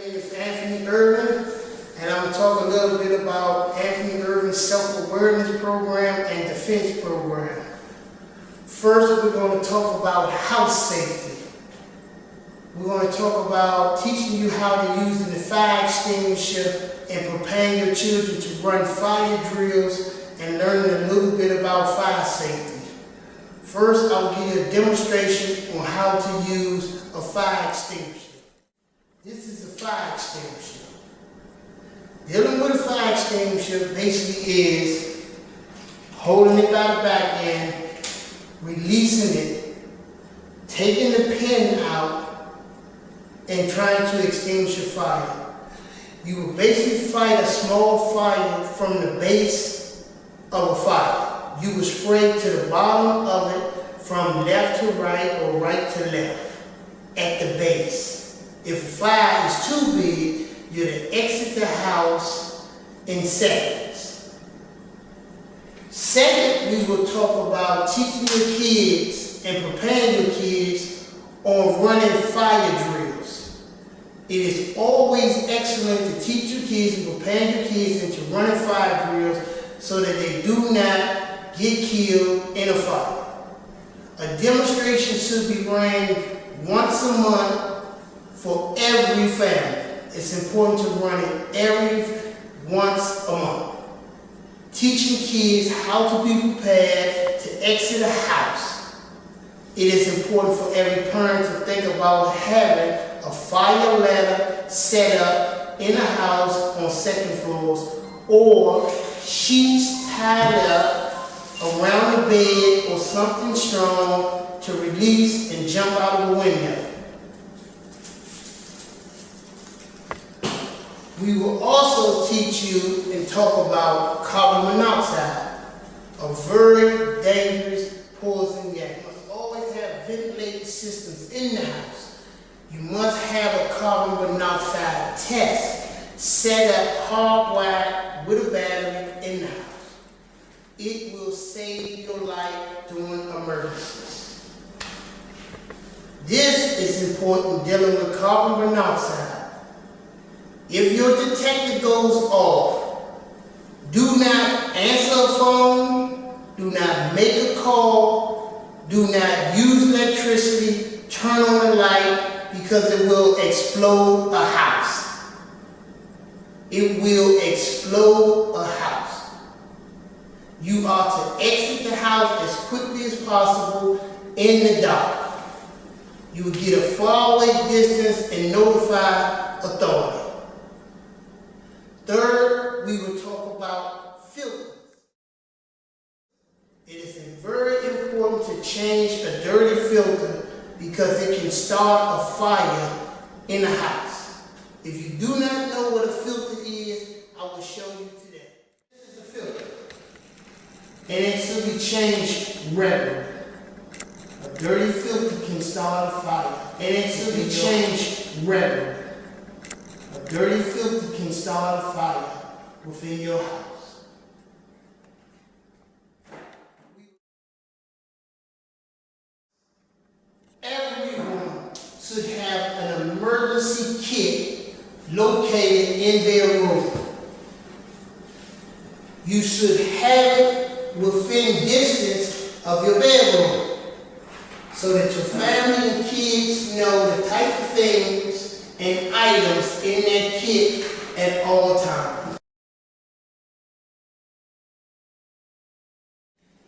name is Anthony Irving, and I'm going to talk a little bit about Anthony Irving's self-awareness program and defense program. First, we're going to talk about house safety. We're going to talk about teaching you how to use the fire extinguisher and preparing your children to run fire drills and learning a little bit about fire safety. First, I'll give you a demonstration on how to use a fire extinguisher. This is a fire extinguisher. Dealing with a fire extinguisher basically is holding it by the back end, releasing it, taking the pin out, and trying to extinguish a fire. You will basically fight a small fire from the base of a fire. You will spray to the bottom of it from left to right or right to left at the base. If a fire is too big, you're to exit the house in seconds. Second, we will talk about teaching your kids and preparing your kids on running fire drills. It is always excellent to teach your kids and prepare your kids into running fire drills so that they do not get killed in a fire. A demonstration should be ran once a month for every family. It's important to run it once a month. Teaching kids how to be prepared to exit a house. It is important for every parent to think about having a fire ladder set up in a house on second floors or sheets tied up around the bed or something strong to release and jump out of the window. We will also teach you and talk about carbon monoxide, a very dangerous poison gas. You must always have ventilated systems in the house. You must have a carbon monoxide test set up hardwired with a battery in the house. It will save your life during emergencies. This is important dealing with carbon monoxide. If your detector goes off, do not answer a phone, do not make a call, do not use electricity, turn on the light because it will explode a house. It will explode a house. You are to exit the house as quickly as possible in the dark. You will get a faraway distance and notify authorities. Third, we will talk about filters. It is very important to change a dirty filter because it can start a fire in a house. If you do not know what a filter is, I will show you today. This is a filter, and it should be changed regularly. A dirty filter can start a fire, and it should be changed regularly. A dirty filter can start a fire within your house. Everyone should have an emergency kit located in their room. You should have it within distance of your bedroom so that your family and kids know the type of things and items in that kit at all times.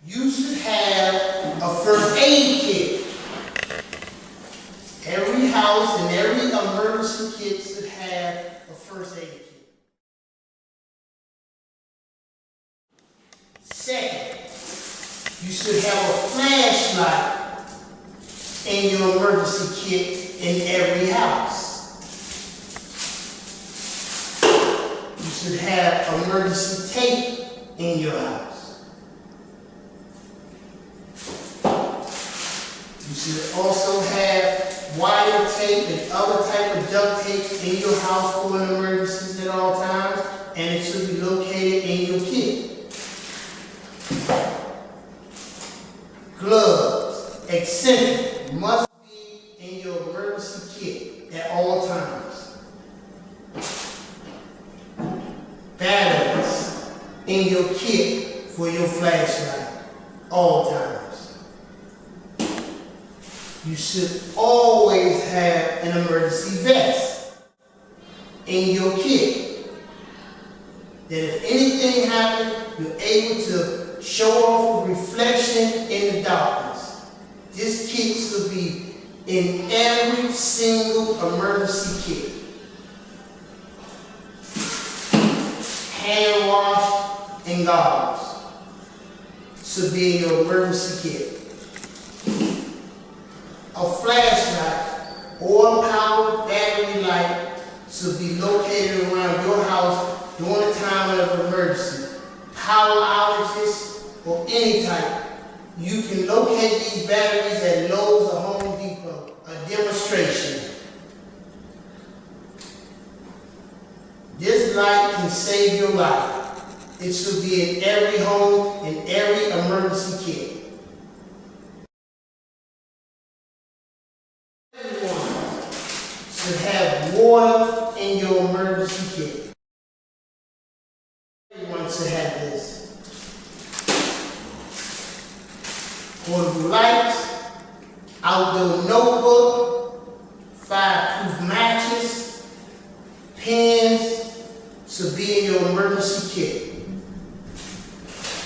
You should have a first aid kit. Every house and every emergency kit should have a first aid kit. Second, you should have a flashlight in your emergency kit in every house. You should have emergency tape in your house. You should also have wire tape and other type of duct tape in your house for emergencies at all times, and it should be located in your kit. Gloves, etc., must be in your emergency kit at all times. in your kit for your flashlight, all times. You should always have an emergency vest in your kit, that if anything happens, you're able to show off a reflection in the darkness. This kit should be in every single emergency kit. Hand wash and goggles should be in your emergency kit. A flashlight or power battery light should be located around your house during a time of emergency. Power outages or any type. You can locate these batteries at Lowe's or Home Depot. A demonstration. This light can save your life. It should be in every home, in every emergency kit. Everyone should have water in your emergency kit. Everyone should have this. Portable lights, outdoor notebook, fireproof matches, pens should be in your emergency kit.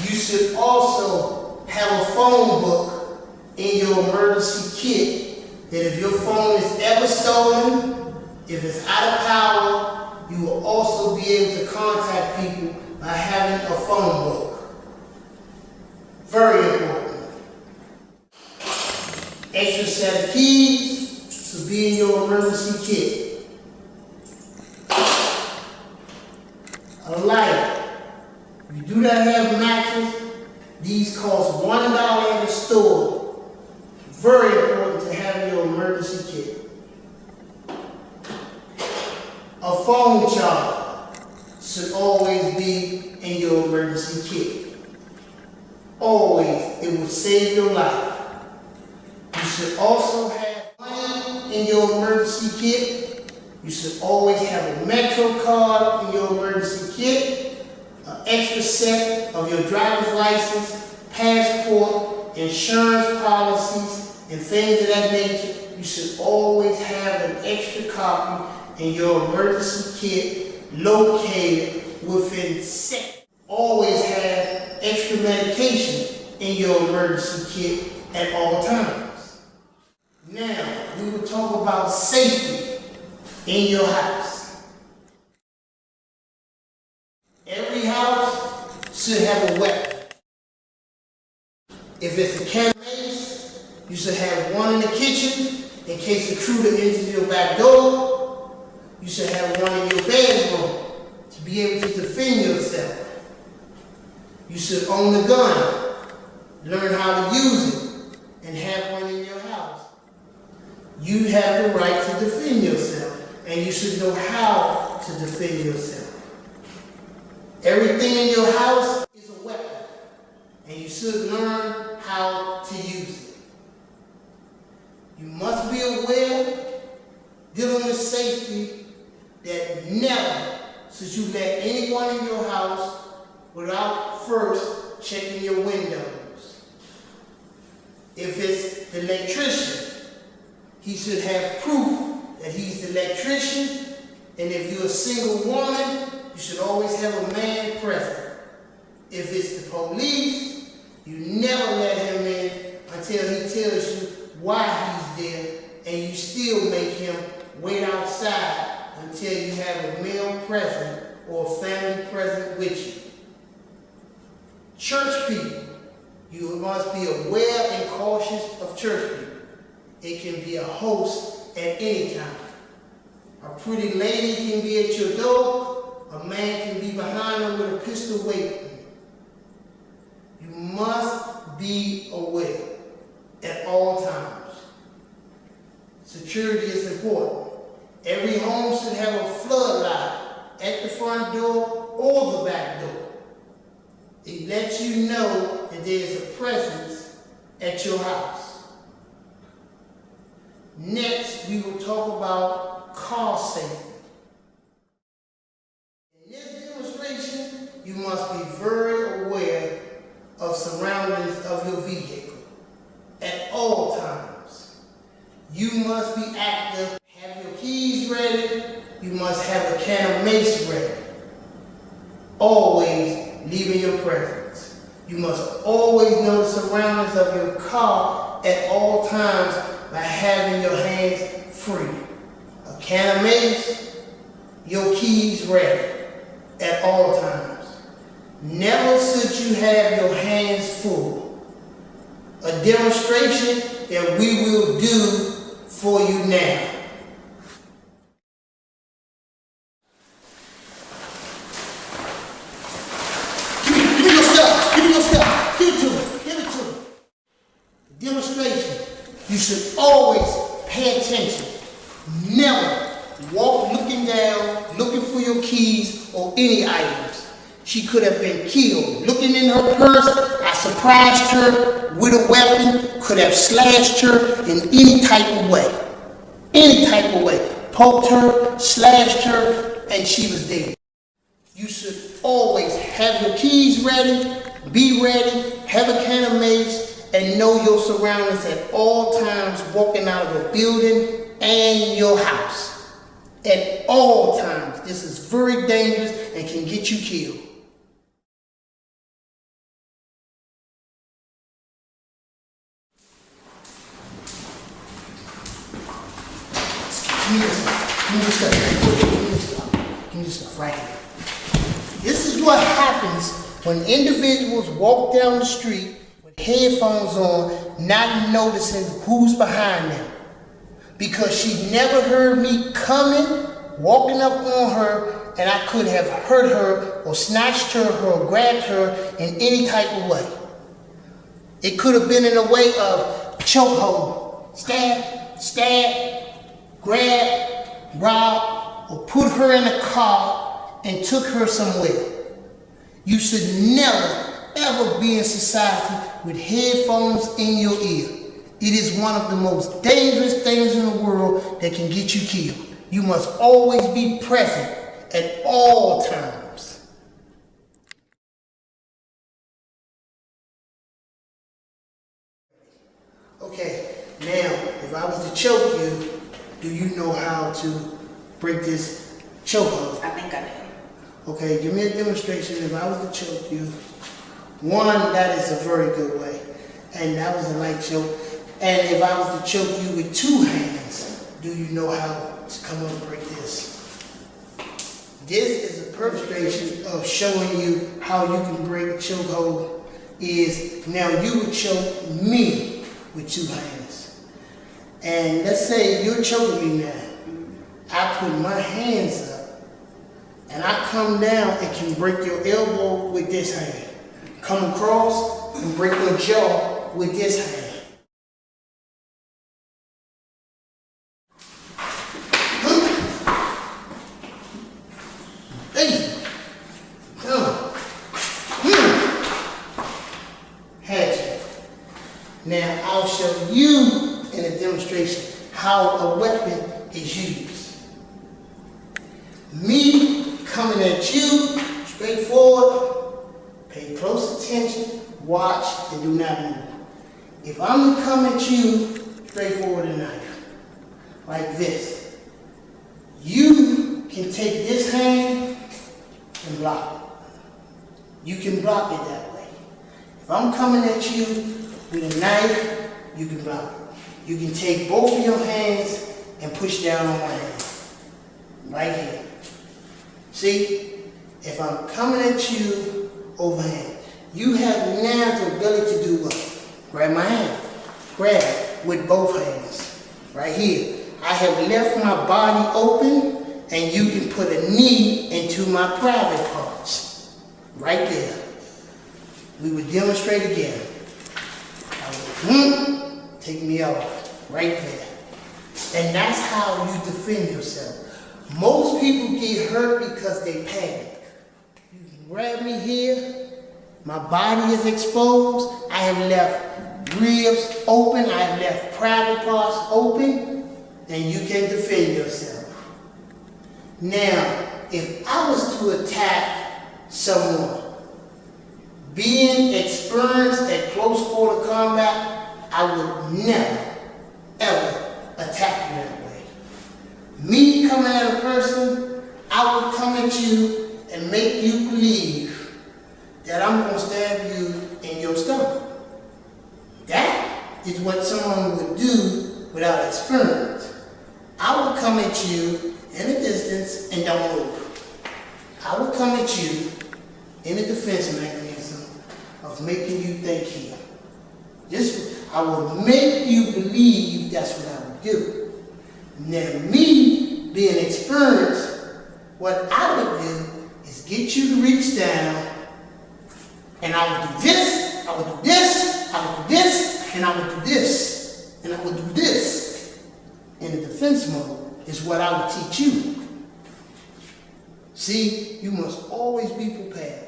You should also have a phone book in your emergency kit that if your phone is ever stolen, if it's out of power, you will also be able to contact people by having a phone book. Very important. Extra set of keys should be in your emergency kit. A lighter. If you do not have matches, these cost $1 at the store. Very important to have in your emergency kit. A phone charger should always be in your emergency kit. Always. It will save your life. You should also have money in your emergency kit. You should always have a Metro card in your emergency kit, an extra set of your driver's license, passport, insurance policies, and things of that nature. You should always have an extra copy in your emergency kit located within seconds. Always have extra medication in your emergency kit at all times. Now, we will talk about safety in your house. Every house should have a weapon. If it's a can of mace, you should have one in the kitchen in case the intruder enters your back door. You should have one in your bedroom to be able to defend yourself. You should own a gun, learn how to use it, and have one in your house. You have the right to defend yourself, and you should know how to defend yourself. Everything in your house is a weapon, and you should learn how to use it. You must be aware, dealing with safety, that never should you let anyone in your house without first checking your windows. If it's the electrician, he should have proof that he's the electrician, and if you're a single woman, you should always have a man present. If it's the police, you never let him in until he tells you why he's there, and you still make him wait outside until you have a male present or a family present with you. Church people, you must be aware and cautious of church people. It can be a host at any time. A pretty lady can be at your door. A man can be behind them with a pistol waiting. You must be aware at all times. Security is important. Every home should have a floodlight at the front door or the back door. It lets you know that there is a presence at your house. Next, we will talk about car safety. In this demonstration, you must must be very aware of surroundings of your vehicle at all times. You must be active, have your keys ready, you must have a can of mace ready. Always leaving your presence. You must always know the surroundings of your car at all times by having your hands free. A can of mace, your keys ready at all times. Never should you have your hands full. A demonstration that we will do for you now. Give me your stuff. Give me your stuff. Give it to me. Give it to me. The demonstration. You should always pay attention. Never walk looking down, looking for your keys or any items. She could have been killed. Looking in her purse, I surprised her with a weapon, could have slashed her in any type of way. Any type of way. Poked her, slashed her, and she was dead. You should always have your keys ready, be ready, have a can of mace, and know your surroundings at all times walking out of a building and your house. At all times. This is very dangerous and can get you killed. Give me this stuff right here. This is what happens when individuals walk down the street with headphones on, not noticing who's behind them. Because she never heard me coming, walking up on her, and I could have hurt her or snatched her or grabbed her in any type of way. It could have been in a way of chokehold, stab, grab, rob, or put her in a car and took her somewhere. You should never, ever be in society with headphones in your ear. It is one of the most dangerous things in the world that can get you killed. You must always be present at all times. Okay, now, if I was to choke you, do you know how to break this chokehold? I think I do. Okay, give me a demonstration. If I was to choke you, one, that is a very good way, and that was a light choke. And if I was to choke you with two hands, do you know how to come up and break this? This is a demonstration of showing you how you can break a chokehold. Is now you would choke me with two hands. And let's say you're choking me now. I put my hands up and I come down and can break your elbow with this hand. Come across and break your jaw with this hand. Hey, hatchet. Now I'll show you in a demonstration how a weapon is used. Me coming at you, straightforward, pay close attention, watch, and do not move. If I'm to come at you, straightforward a knife, like this, you can take this hand and block it. You can block it that way. If I'm coming at you with a knife, you can block it. You can take both of your hands and push down on my hand. Right here. See? If I'm coming at you overhand, you have now the ability to do what? Grab my hand. Grab it with both hands. Right here. I have left my body open, and you can put a knee into my private parts. Right there. We would demonstrate again. I would, take me off. Right there. And that's how you defend yourself. Most people get hurt because they panic. You can grab me here. My body is exposed. I have left ribs open. I have left private parts open. And you can defend yourself. Now, if I was to attack someone, Being experienced at close quarter combat, I would never, ever attack you that way. Me coming at a person, I would come at you and make you believe that I'm going to stab you in your stomach. That is what someone would do without experience. I would come at you in a distance and don't move. I would come at you in a defense mechanism of making you think here. I would make you believe that's what I would do. Now me being experienced, what I would do is get you to reach down, and I would do this, I would do this, I would do this, and I would do this, and I would do this. In the defense mode is what I would teach you. See, you must always be prepared.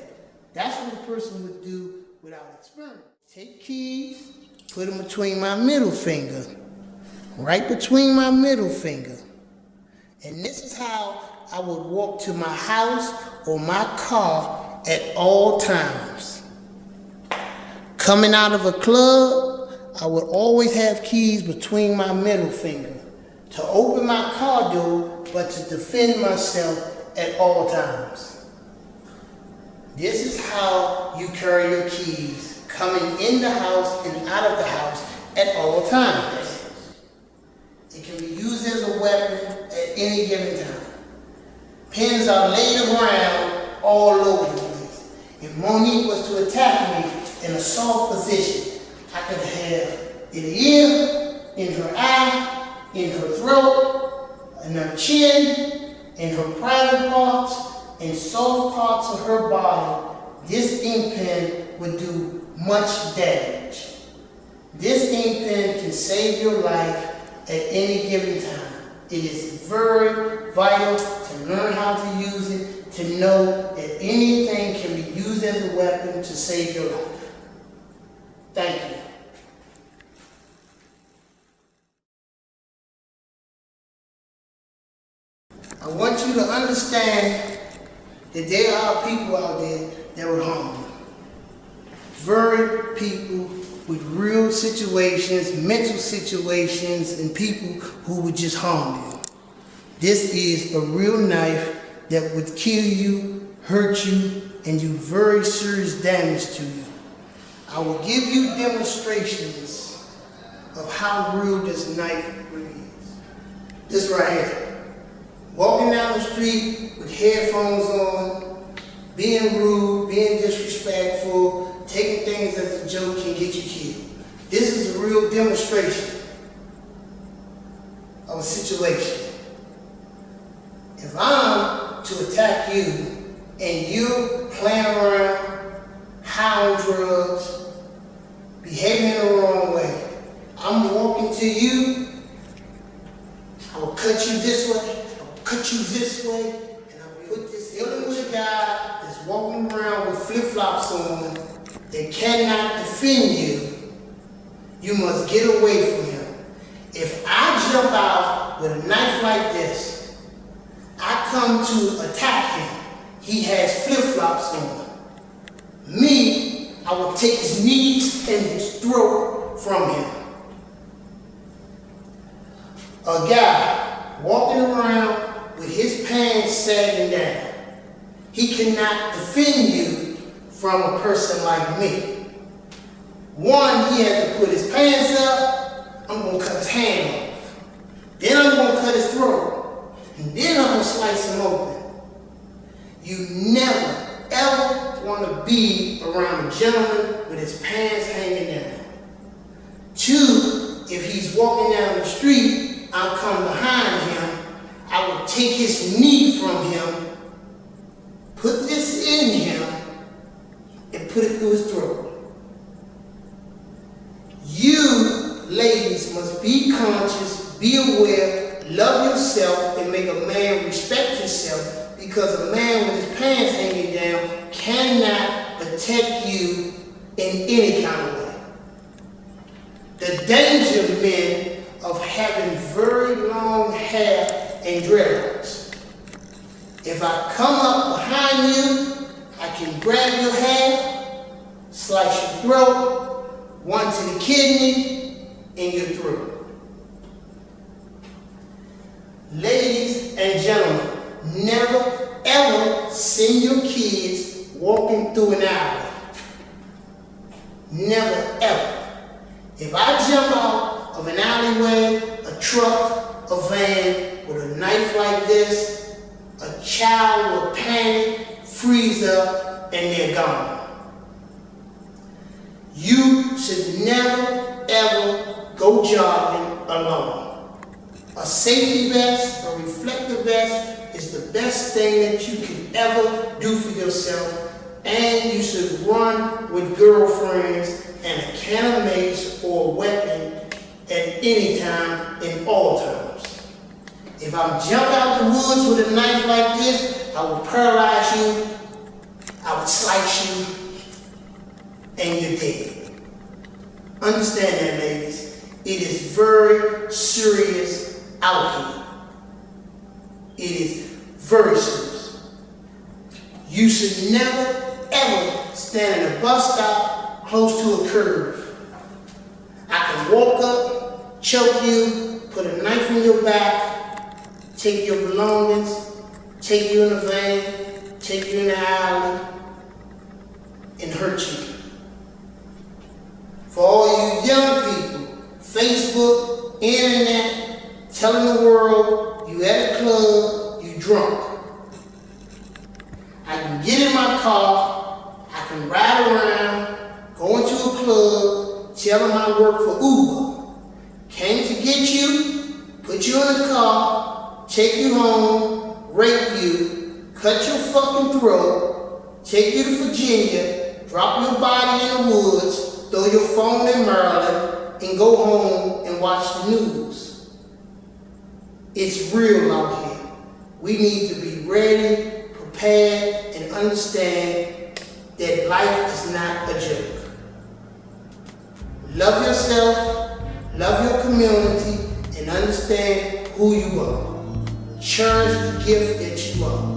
That's what a person would do without experience. Take keys, put them between my middle finger, right between my middle finger. And this is how I would walk to my house or my car at all times. Coming out of a club, I would always have keys between my middle finger to open my car door, but to defend myself at all times. This is how you carry your keys, coming in the house and out of the house at all times. It can be used as a weapon at any given time. Pins are laid around all over the place. If Monique was to attack me in a soft position, I could have in the ear, in her eye, in her throat, in her chin, in her private parts, in soft parts of her body. This ink pen would do much damage. This ink pen can save your life at any given time. It is very vital to learn how to use it, to know that anything can be used as a weapon to save your life. Thank you. I want you to understand that there are people out there that would harm you. Very people with real situations, mental situations, and people who would just harm you. This is a real knife that would kill you, hurt you, and do very serious damage to you. I will give you demonstrations of how real this knife really is. This right here. Walking down the street with headphones on, being rude, being disrespectful, taking things as a joke can get you killed. This is a real demonstration of a situation. If I'm to attack you and you're playing around, high on drugs, behaving in the wrong way, I'm walking to you, I will cut you this way, cut you this way, and I will put this dealing with a guy that's walking around with flip-flops on that cannot defend you. You must get away from him. If I jump out with a knife like this, I come to attack him. He has flip-flops on. Me, I will take his knees and his throat from him. A guy walking around with his pants sagging down, he cannot defend you from a person like me. One, he has to put his pants up, I'm going to cut his hand off. Then I'm going to cut his throat. And then I'm going to slice him open. You never, ever want to be around a gentleman with his pants hanging down. Two, if he's walking down the street, I'll come behind him, I will take his knee from him, put this in him, and put it through his throat. You, ladies, must be conscious, be aware, love yourself, and make a man respect himself, because a man with his pants hanging down cannot protect you in any kind of way. The danger, men, of having very long hair and dreadlocks. If I come up behind you, I can grab your hair, slice your throat, one to the kidney, in your throat. Ladies and gentlemen, never ever send your kids walking through an alley. Never ever. If I jump out of an alleyway, a truck, a van with a knife like this, a child will panic, freeze up, and they're gone. You should never ever go jogging alone. A safety vest, a reflective vest is the best thing that you can ever do for yourself, and you should run with girlfriends and a can of mace or a weapon at any time in all times. If I jump out the woods with a knife like this, I will paralyze you, I would slice you, and you're dead. Understand that, ladies. It is very serious out here. It is very serious. You should never, ever stand in a bus stop close to a curve. I can walk up, choke you, put a knife in your back, take your belongings, take you in a van, take you in the alley, and hurt you. For all you young people, Facebook, internet, telling the world you at a club, you drunk. I can get in my car, I can ride around, go into a club, tell them I work for Uber. Came to get you, put you in a car, take you home, rape you, cut your fucking throat, take you to Virginia, drop your body in the woods, throw your phone in Maryland, and go home and watch the news. It's real out here. We need to be ready, prepared, and understand that life is not a joke. Love yourself, love your community, and understand who you are. Cherish the gift that you are.